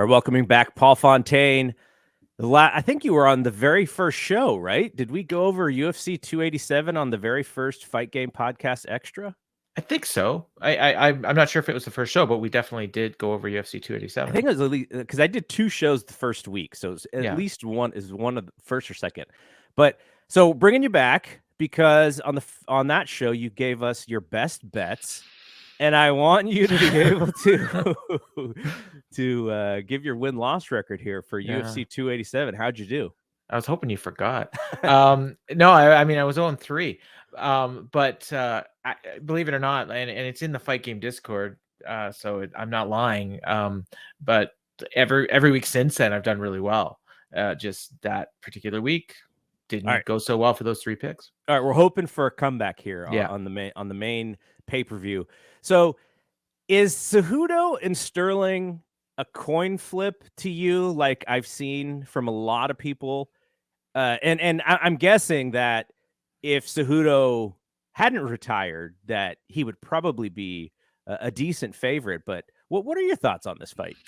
Are welcoming back Paul Fontaine. I think you were on the very first show, right? Did we go over UFC 287 on the very first Fight Game Podcast Extra? I think so. I'm not sure if it was the first show, but we definitely did go over UFC I 287. think it was at least because I did 2 shows the first week, so it's at Yeah. least one of the first or second. But so bringing you back because on that show you gave us your best bets, and I want you to be able to give your win-loss record here for UFC 287. How'd you do? I was hoping you forgot. No, I mean I was 0-3. But believe it or not, and it's in the Fight Game Discord, so I'm not lying. But every week since then, I've done really well. Just that particular week didn't go so well for those 3 picks. All right, we're hoping for a comeback here Yeah. on the main pay-per-view. So, is Cejudo and Sterling a coin flip to you, like I've seen from a lot of people? And I'm guessing that if Cejudo hadn't retired, that he would probably be a decent favorite. But what are your thoughts on this fight?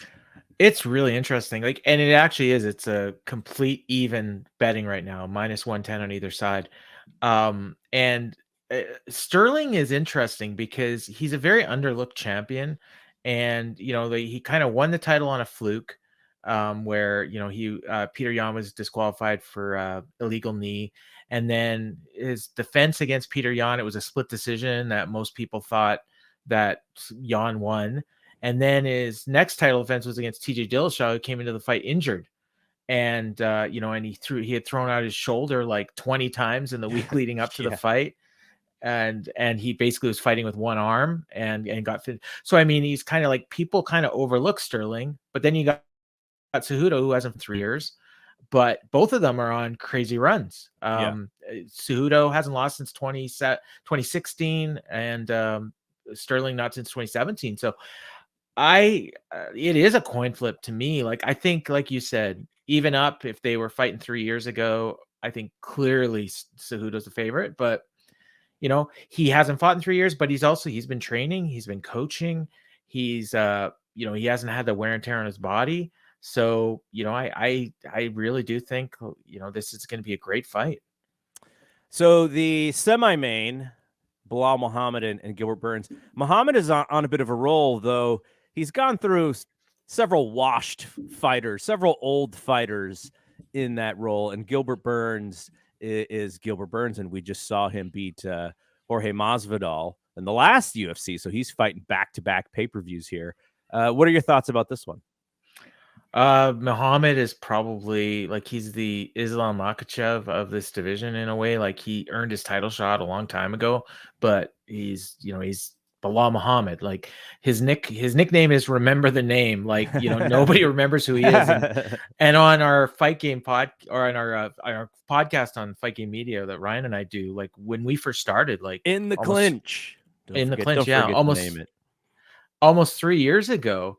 It's really interesting. And it actually is. It's a complete even betting right now, -110 on either side. And Sterling is interesting because he's a very underlooked champion, and he kind of won the title on a fluke, where he Peter Yan was disqualified for illegal knee, and then his defense against Peter Yan, it was a split decision that most people thought that Yan won. And then his next title defense was against TJ Dillashaw, who came into the fight injured. And and he had thrown out his shoulder like 20 times in the week leading up to the fight. And he basically was fighting with one arm and got fit. So I mean, he's kind of like, people kind of overlook Sterling, but then you got Cejudo, who hasn't for 3 years, but both of them are on crazy runs. Cejudo hasn't lost since 2016, and Sterling not since 2017. So it is a coin flip to me. Like, I think, like you said, even up, if they were fighting 3 years ago, I think clearly Cejudo's the favorite, but he hasn't fought in 3 years, but he's been training, he's been coaching, he's he hasn't had the wear and tear on his body. So, I really do think, this is going to be a great fight. So the semi-main, Bilal Muhammad and Gilbert Burns. Muhammad is on a bit of a roll, though. He's gone through several washed fighters, several old fighters in that role, and Gilbert Burns is Gilbert Burns, and we just saw him beat Jorge Masvidal in the last UFC, so he's fighting back-to-back pay-per-views here. What are your thoughts about this one? Muhammad is probably like, he's the Islam Makhachev of this division in a way. Like, he earned his title shot a long time ago, but he's Bilal Muhammad. Like, his nickname is Remember the Name. Like, nobody remembers who he is. And on our Fight Game on our podcast on Fight Game Media that Ryan and I do, like, when we first started, like, in the clinch, almost 3 years ago,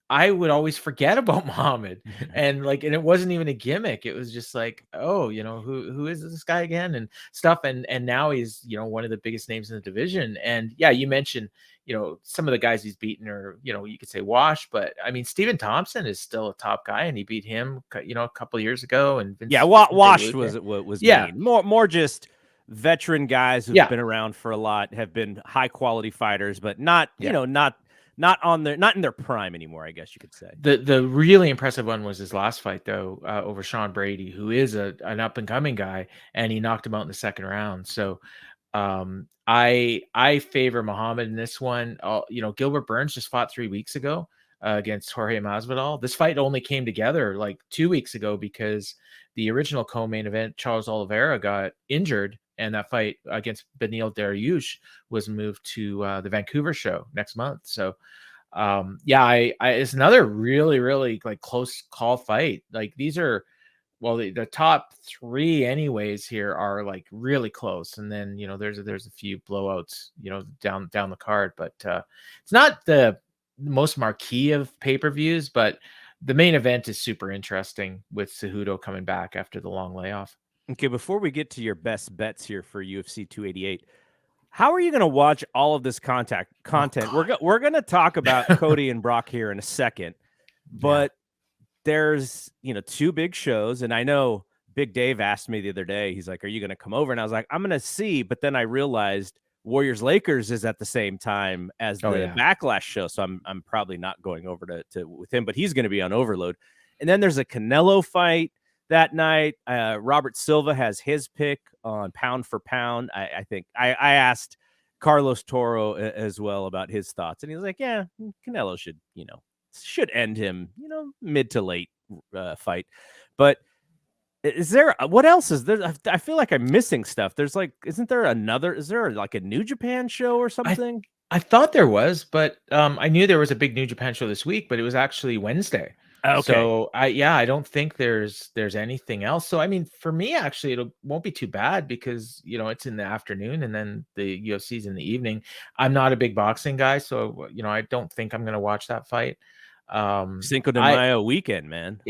I would always forget about Muhammad, and it wasn't even a gimmick. It was just like, oh, who is this guy again and stuff. And now he's, one of the biggest names in the division. And yeah, you mentioned, some of the guys he's beaten are, you could say wash, but I mean, Stephen Thompson is still a top guy, and he beat him, a couple of years ago. And washed was more just veteran guys who've been around for a lot, have been high quality fighters, but not, not in their prime anymore, I guess you could say. The really impressive one was his last fight, though, over Sean Brady, who is an up and coming guy, and he knocked him out in the second round. So I favor Muhammad in this one. Gilbert Burns just fought 3 weeks ago against Jorge Masvidal. This fight only came together like 2 weeks ago because the original co-main event, Charles Oliveira, got injured, and that fight against Beneil Dariush was moved to the Vancouver show next month. So, it's another really, really like close call fight. Like, these are, well, the top 3 anyways here are like really close, and then there's a few blowouts down the card, but it's not the most marquee of pay-per-views, but the main event is super interesting with Cejudo coming back after the long layoff. Okay, before we get to your best bets here for UFC 288, how are you going to watch all of this content? We're going to talk about Cody and Brock here in a second, but there's, two big shows. And I know Big Dave asked me the other day, he's like, are you going to come over? And I was like, I'm going to see. But then I realized Warriors Lakers is at the same time as the Backlash show. So I'm probably not going over to with him, but he's going to be on overload. And then there's a Canelo fight that night. Robert Silva has his pick on pound for pound. I think I asked Carlos Toro as well about his thoughts. And he was like, yeah, Canelo should end him, mid to late fight. But is there, what else is there? I feel like I'm missing stuff. There's like, is there like a New Japan show or something? I thought there was, but I knew there was a big New Japan show this week, but it was actually Wednesday. Okay. So I don't think there's anything else. So I mean, for me, actually, it won't be too bad because it's in the afternoon and then the UFC's in the evening. I'm not a big boxing guy, so I don't think I'm gonna watch that fight. Cinco de Mayo weekend, man.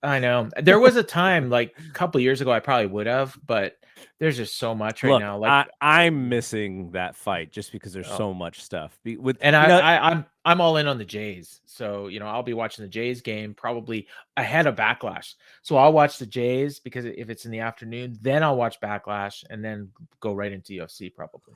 I know there was a time like a couple years ago I probably would have, but there's just so much right now. Like I'm missing that fight just because there's so much stuff. I'm all in on the Jays, so I'll be watching the Jays game probably ahead of Backlash. So I'll watch the Jays because if it's in the afternoon, then I'll watch Backlash and then go right into UFC probably.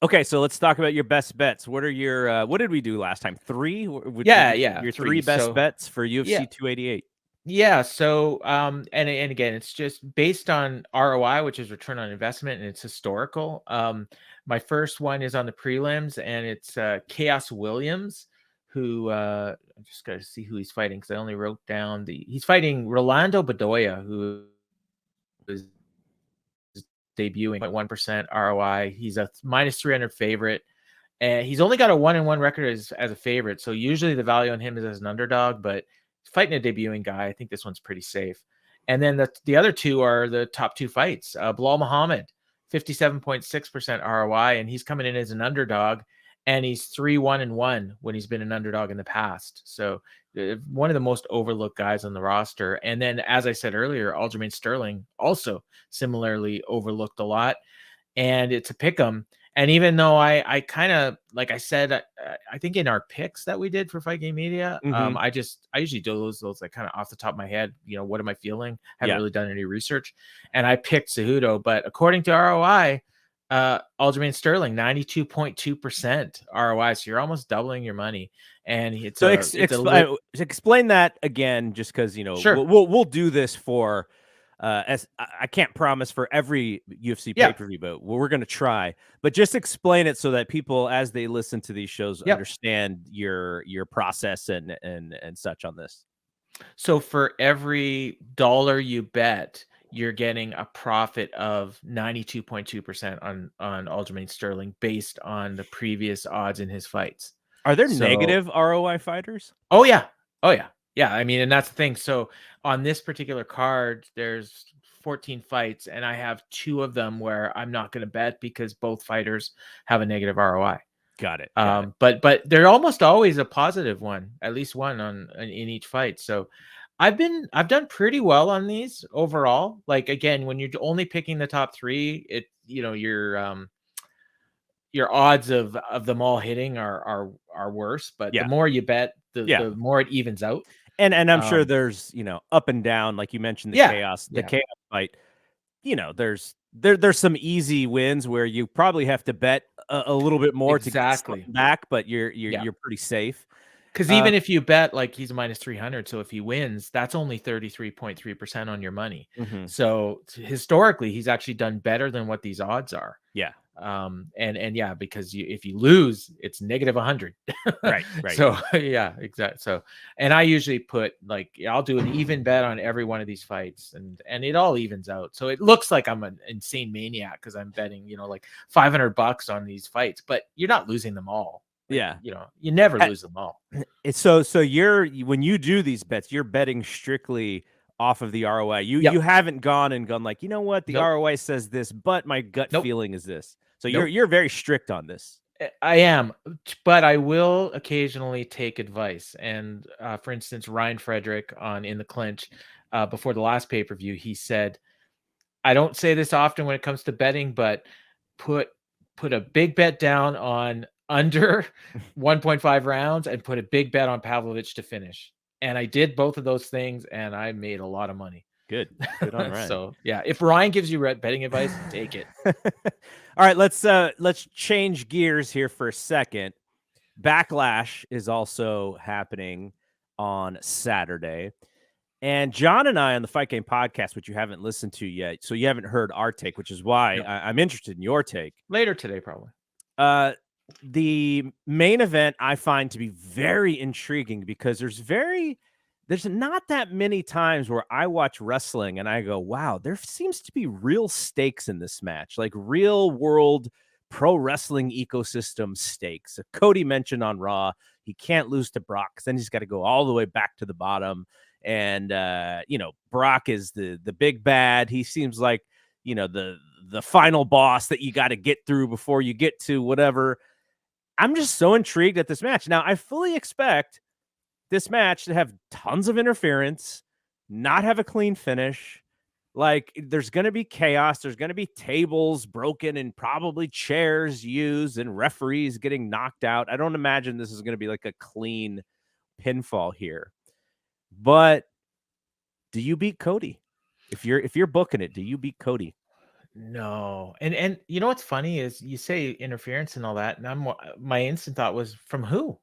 Okay, so let's talk about your best bets. What are your what did we do last time? 3? Your three best bets for UFC 288. Yeah, so and again, it's just based on ROI, which is return on investment, and it's historical. My first one is on the prelims, and it's Chaos Williams, who I just got to see who he's fighting because I only wrote down he's fighting Rolando Bedoya, who is debuting at 1% ROI. He's a -300 favorite, and he's only got a 1-1 record as a favorite. So usually the value on him is as an underdog, but fighting a debuting guy, I think this one's pretty safe. And then the other two are the top two fights. Bilal Muhammad, 57.6% ROI, and he's coming in as an underdog, and he's 3-1-1 when he's been an underdog in the past. So one of the most overlooked guys on the roster. And then, as I said earlier, Aljamain Sterling also similarly overlooked a lot, and it's a pick 'em. And even though I kind of, like I said, I think in our picks that we did for Fight Game Media, I usually do those like kind of off the top of my head, what am I feeling? Haven't really done any research. And I picked Cejudo, but according to ROI, Aljamain Sterling, 92.2% ROI. So you're almost doubling your money. And it's explain that again, just because, sure. we'll do this for as I can't promise for every UFC pay-per-view, but we're going to try. But just explain it so that people, as they listen to these shows, understand your process and such on this. So for every dollar you bet, you're getting a profit of 92.2% on Aljamain Sterling based on the previous odds in his fights. Are there negative ROI fighters? Oh yeah. Yeah, I mean, and that's the thing. So on this particular card, there's 14 fights, and I have 2 of them where I'm not going to bet because both fighters have a negative ROI. Got it. But they're almost always a positive one, at least one in each fight. So I've done pretty well on these overall. Like again, when you're only picking the top 3, your odds of them all hitting are worse. But the more you bet, the more it evens out. And I'm sure there's, up and down, like you mentioned, the chaos fight, there's some easy wins where you probably have to bet a little bit more to get back, but you're pretty safe. Because even if you bet like he's a -300, so if he wins, that's only 33.3% on your money. So historically, he's actually done better than what these odds are. Yeah. Because if you lose, it's -100. Right. So yeah, exactly. So, and I usually put I'll do an even bet on every one of these fights, and it all evens out. So it looks like I'm an insane maniac because I'm betting, like $500 on these fights, but you're not losing them all. You never lose them all. So when you do these bets, you're betting strictly off of the ROI. You haven't gone like, you know what, the ROI says this, but my gut feeling is this. So you're very strict on this. I am, but I will occasionally take advice. And for instance, Ryan Frederick In the Clinch, before the last pay-per-view, he said, I don't say this often when it comes to betting, but put a big bet down on under 1.5 rounds and put a big bet on Pavlovich to finish. and I did both of those things, and I made a lot of money. Good on Ryan. So yeah, if Ryan gives you betting advice, take it. All right, let's change gears here for a second. Backlash is also happening on Saturday. And John and I on the Fight Game podcast, which you haven't listened to yet, so you haven't heard our take, which is why Nope. I'm interested in your take. Later today, probably. The main event I find to be very intriguing because there's not that many times where I watch wrestling and I go, wow, there seems to be real stakes in this match, like real world pro wrestling ecosystem stakes. Cody mentioned on Raw, he can't lose to Brock because then he's got to go all the way back to the bottom. And Brock is the big bad. He seems like, the final boss that you got to get through before you get to whatever. I'm just so intrigued at this match. Now, I fully expect this match to have tons of interference, not have a clean finish. Like, there's going to be chaos. There's going to be tables broken and probably chairs used and referees getting knocked out. I don't imagine this is going to be like a clean pinfall here. But do you beat Cody? If you're booking it, do you beat Cody? No. And you know what's funny is you say interference and all that, and my instant thought was from who?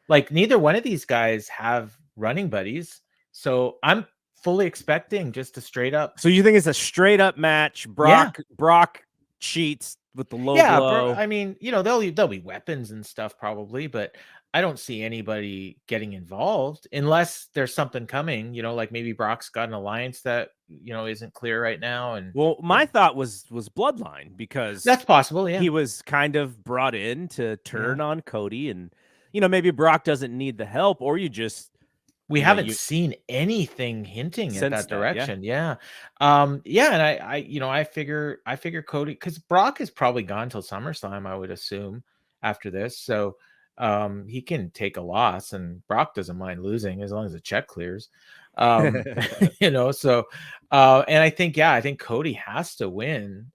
Like, neither one of these guys have running buddies. So I'm fully expecting just a straight up. So you think it's a straight up match? Brock cheats with the low blow. I mean, there'll be weapons and stuff probably, but I don't see anybody getting involved unless there's something coming, like maybe Brock's got an alliance that, isn't clear right now. And well, my thought was Bloodline, because that's possible. Yeah. He was kind of brought in to turn on Cody, and maybe Brock doesn't need the help, or we haven't seen anything hinting at that direction. Yeah. And I figure Cody, because Brock is probably gone till SummerSlam, I would assume, after this. So he can take a loss, and Brock doesn't mind losing as long as the check clears. And I think Cody has to win,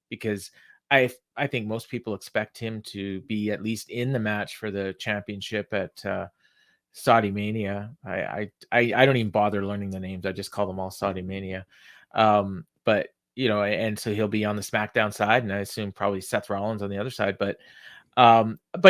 because I think most people expect him to be at least in the match for the championship at Saudi Mania. I don't even bother learning the names. I just call them all Saudi Mania. But and so he'll be on the SmackDown side, and I assume probably Seth Rollins on the other side. But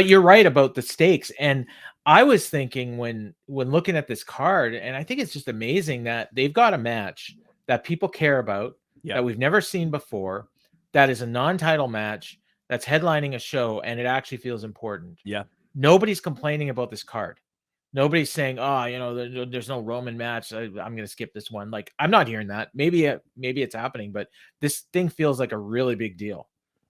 you're right about the stakes. And I was thinking when looking at this card, and I think it's just amazing that they've got a match that people care about, that we've never seen before, that is a non-title match, that's headlining a show, and it actually feels important. Yeah. Nobody's complaining about this card. Nobody's saying, there's no Roman match, I'm going to skip this one. Like, I'm not hearing that. Maybe it's happening, but this thing feels like a really big deal,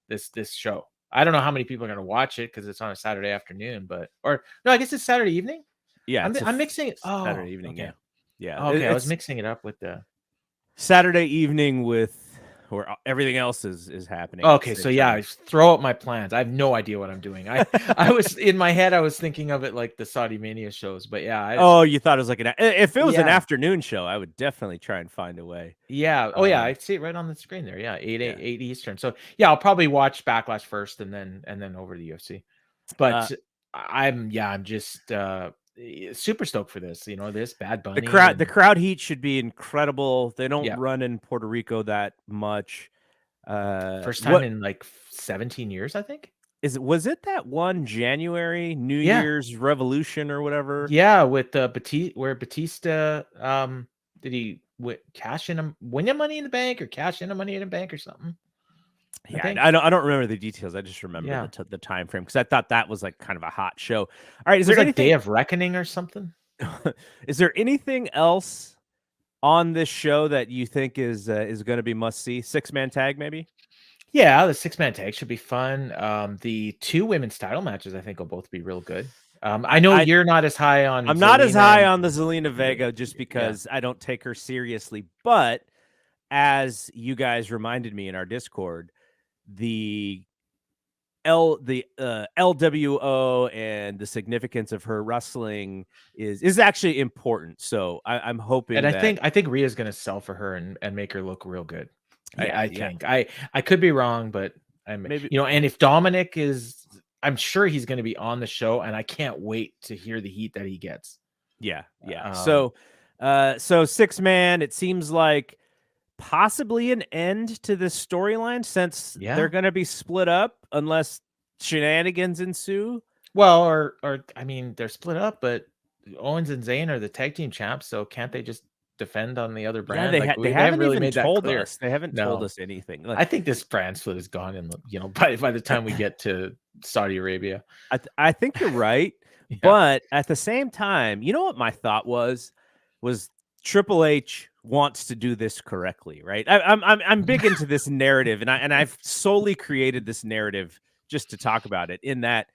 this show. I don't know how many people are going to watch it because it's on a Saturday afternoon, I guess it's Saturday evening. Yeah. I'm mixing it. Saturday evening. Okay. Yeah. Okay. I was mixing it up with the Saturday evening with where everything else is happening. Okay. So I throw out my plans. I have no idea what I'm doing. I was in my head, I was thinking of it like the Saudi Mania shows, but yeah. You thought it was like if it was an afternoon show, I would definitely try and find a way. Yeah. I see it right on the screen there. Yeah. 8 Eastern. So yeah, I'll probably watch Backlash first and then over to the UFC. But I'm just super stoked for this. This Bad Bunny. The crowd heat should be incredible. They don't run in Puerto Rico that much. First time in like 17 years, I think. Was it that one January New Year's Revolution or whatever? Yeah, with Batista did he win a Money in the Bank or cash in a Money in the Bank or something? Yeah, I don't remember the details. I just remember the time frame, because I thought that was like kind of a hot show. All right, is there anything, Day of Reckoning or something? Is there anything else on this show that you think is going to be must see? 6-man tag, maybe? Yeah, the 6-man tag should be fun. The 2 women's title matches, I think, will both be real good. I know you're not as high on. I'm not as high on the Zelina Vega just because I don't take her seriously. But as you guys reminded me in our Discord, the LWO and the significance of her wrestling is actually important. So I'm hoping. And I think Rhea's going to sell for her and make her look real good. I think I could be wrong, but maybe and if Dominic is, I'm sure he's going to be on the show, and I can't wait to hear the heat that he gets. Yeah. Um, So 6-man, it seems like possibly an end to this storyline since they're yeah. going to be split up unless shenanigans ensue. Well, or I mean, they're split up, but Owens and Zayn are the tag team champs, so can't they just defend on the other Yeah, brand? Like they they haven't haven't really even made that told clear. us. They haven't told No, us anything. Like, I think this brand split is gone, and by the time we get to Saudi Arabia, I think you're right, yeah, but at the same time, you know what my thought was Triple H wants to do this correctly, right? I'm big into this narrative, and I've solely created this narrative just to talk about it. In that,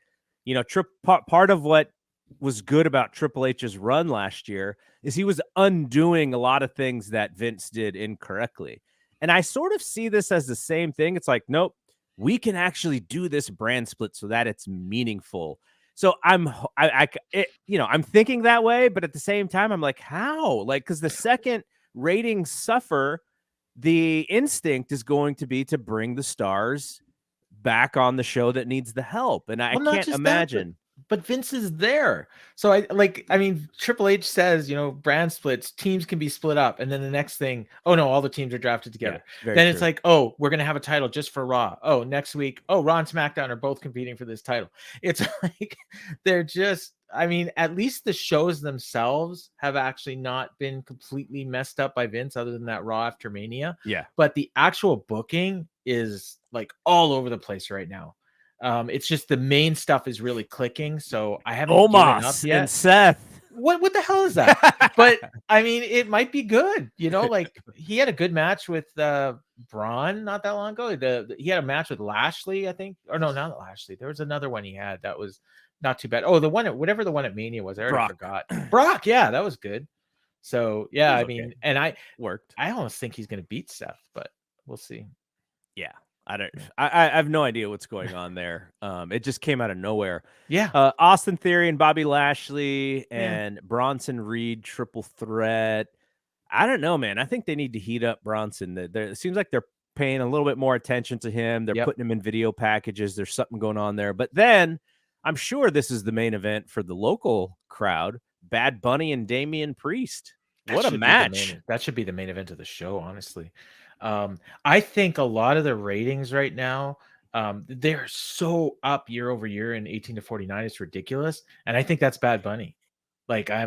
part of what was good about Triple H's run last year is he was undoing a lot of things that Vince did incorrectly, and I sort of see this as the same thing. It's like, nope, we can actually do this brand split so that it's meaningful. So I'm thinking that way, but at the same time, I'm like, how? Like, because the second ratings suffer, the instinct is going to be to bring the stars back on the show that needs the help, and I well, not can't just that, but imagine. Vince is there. So I mean, Triple H says, brand splits, teams can be split up, and then the next thing, oh no, all the teams are drafted Yeah, together. very Then it's true. like, oh, we're gonna have a title just for Raw. Oh, next week, oh, Raw and SmackDown are both competing for this title. It's like they're just, I mean, at least the shows themselves have actually not been completely messed up by Vince, other than that Raw after Mania. Yeah, But the actual booking is like all over the place right now. It's just the main stuff is really clicking, so I haven't given up Omos and yet. Seth. What the hell is that? But I mean, it might be good. Like he had a good match with Braun not that long ago. He had a match with Lashley, I think, or no, not Lashley. There was another one he had that was not too bad. Oh, the one at whatever the one at Mania was, I already Brock. forgot. Brock, yeah, that was good. So It yeah, was I okay. mean, and Worked. I almost think he's gonna beat Seth, but we'll see. Yeah. I have no idea what's going on there. It just came out of nowhere. Yeah, Austin Theory and Bobby Lashley yeah. and Bronson Reed triple threat. I don't know, man. I think they need to heat up Bronson. It seems like they're paying a little bit more attention to him. They're Yep. putting him in video packages. There's something going on there. But then I'm sure this is the main event for the local crowd. Bad Bunny and Damian Priest. What a match. That should be the main event of the show, honestly. I think a lot of the ratings right now, they're so up year over year in 18 to 49. It's ridiculous. And I think that's Bad Bunny. Like I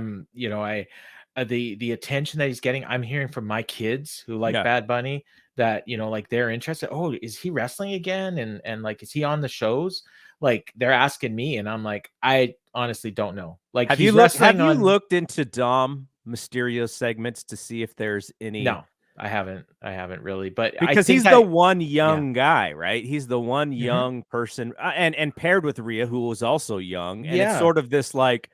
the attention that he's getting, I'm hearing from my kids who like Yeah. Bad Bunny that, like they're interested. Oh, is he wrestling again? And like, is he on the shows? Like they're asking me, and I'm like, I honestly don't know. Like Have you he's looked wrestling have you on. looked into Dom Mysterio segments to see if there's any? No, I haven't. I haven't really, but I Because he's think the I one yeah. young guy, right? He's the one Mhm. young person, and paired with Rhea, who was also young, and it's Yeah. sort of this like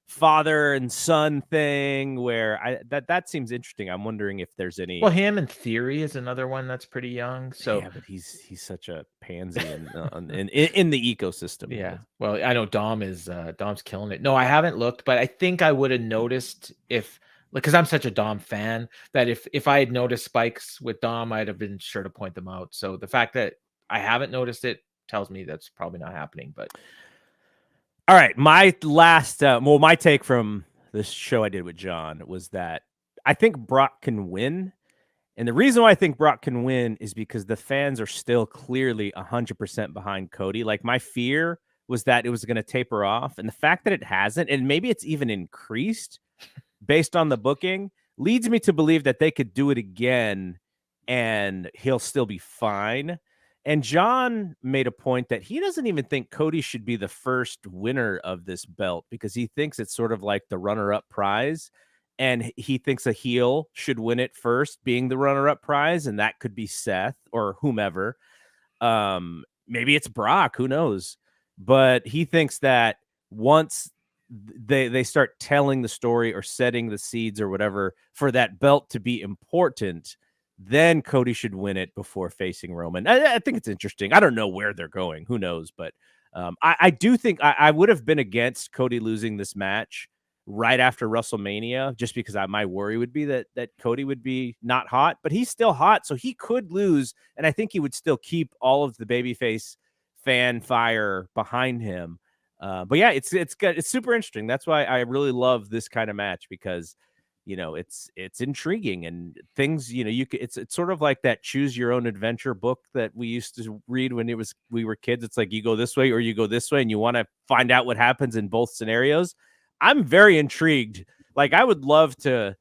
father and son thing where that seems interesting. I'm wondering if there's Well, any. him in Theory is another one that's pretty young. So Yeah, but he's such a pansy in the ecosystem. yeah. Well, I know Dom's killing it. No, I haven't looked, but I think I would have noticed if because I'm such a Dom fan that if I had noticed spikes with Dom, I'd have been sure to point them out. So the fact that I haven't noticed it tells me that's probably not happening. But All right, my take from this show I did with John was that I think Brock can win. And the reason why I think Brock can win is because the fans are still clearly 100% behind Cody. Like, my fear was that it was going to taper off. And the fact that it hasn't, and maybe it's even increased based on the booking, leads me to believe that they could do it again and he'll still be fine. And John made a point that he doesn't even think Cody should be the first winner of this belt because he thinks it's sort of like the runner-up prize. And he thinks a heel should win it first, being the runner-up prize, and that could be Seth or whomever. Maybe it's Brock, who knows? But he thinks that once they start telling the story or setting the seeds or whatever for that belt to be important, then Cody should win it before facing Roman. I think it's interesting. I don't know where they're going. Who knows? But I do think I would have been against Cody losing this match right after WrestleMania, just because my worry would be that Cody would be not hot, but he's still hot, so he could lose, and I think he would still keep all of the babyface fan fire behind him. But yeah, it's super interesting. That's why I really love this kind of match, because it's intriguing and things, it's sort of like that choose your own adventure book that we used to read when we were kids. It's like you go this way or you go this way, and you want to find out what happens in both scenarios. I'm very intrigued. Like, I would love to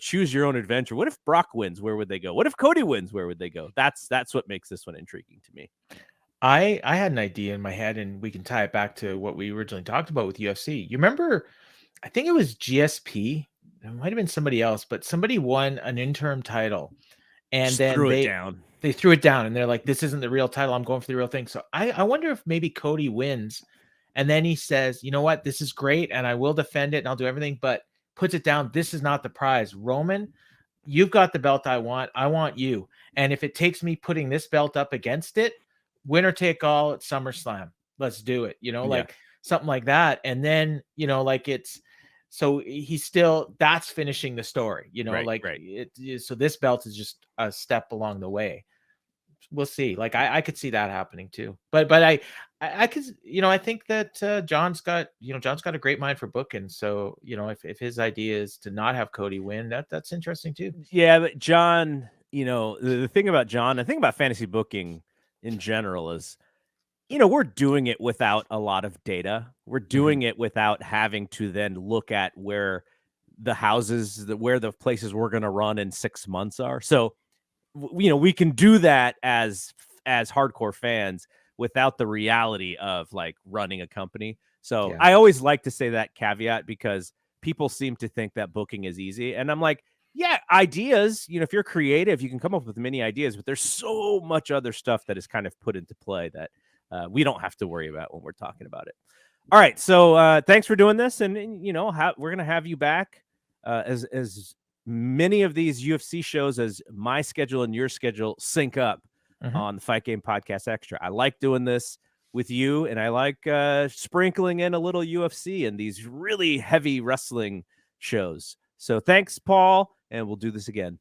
choose your own adventure. What if Brock wins? Where would they go? What if Cody wins? Where would they go? That's what makes this one intriguing to me. I had an idea in my head, and we can tie it back to what we originally talked about with UFC. You remember, I think it was GSP. It might have been somebody else, but somebody won an interim title, and Just then threw it down. they threw it down, and they're like, "This isn't the real title. I'm going for the real thing." So I wonder if maybe Cody wins, and then he says, "You know what? This is great, and I will defend it, and I'll do everything," but puts it down. This is not the prize, Roman. You've got the belt I want. I want you. And if it takes me putting this belt up against it, winner take all at SummerSlam. Let's do it. Like something like that. And then, like so he's still, that's finishing the story, Right. so this belt is just a step along the way. We'll see. Like I could see that happening too. But I could, I think that John's got a great mind for booking. So, if his idea is to not have Cody win, that's interesting too. Yeah, but John, the thing about John, the thing about fantasy booking in general is, we're doing it without a lot of data. We're doing it without having to then look at where where the places we're going to run in 6 months are. So, we can do that as hardcore fans without the reality of like running a company. So Yeah. I always like to say that caveat, because people seem to think that booking is easy. And I'm like, yeah, ideas, if you're creative, you can come up with many ideas, but there's so much other stuff that is kind of put into play that we don't have to worry about when we're talking about it. All right. So thanks for doing this. And we're going to have you back as many of these UFC shows as my schedule and your schedule sync up on the Fight Game Podcast Extra. I like doing this with you, and I like sprinkling in a little UFC and these really heavy wrestling shows. So thanks, Paul, and we'll do this again.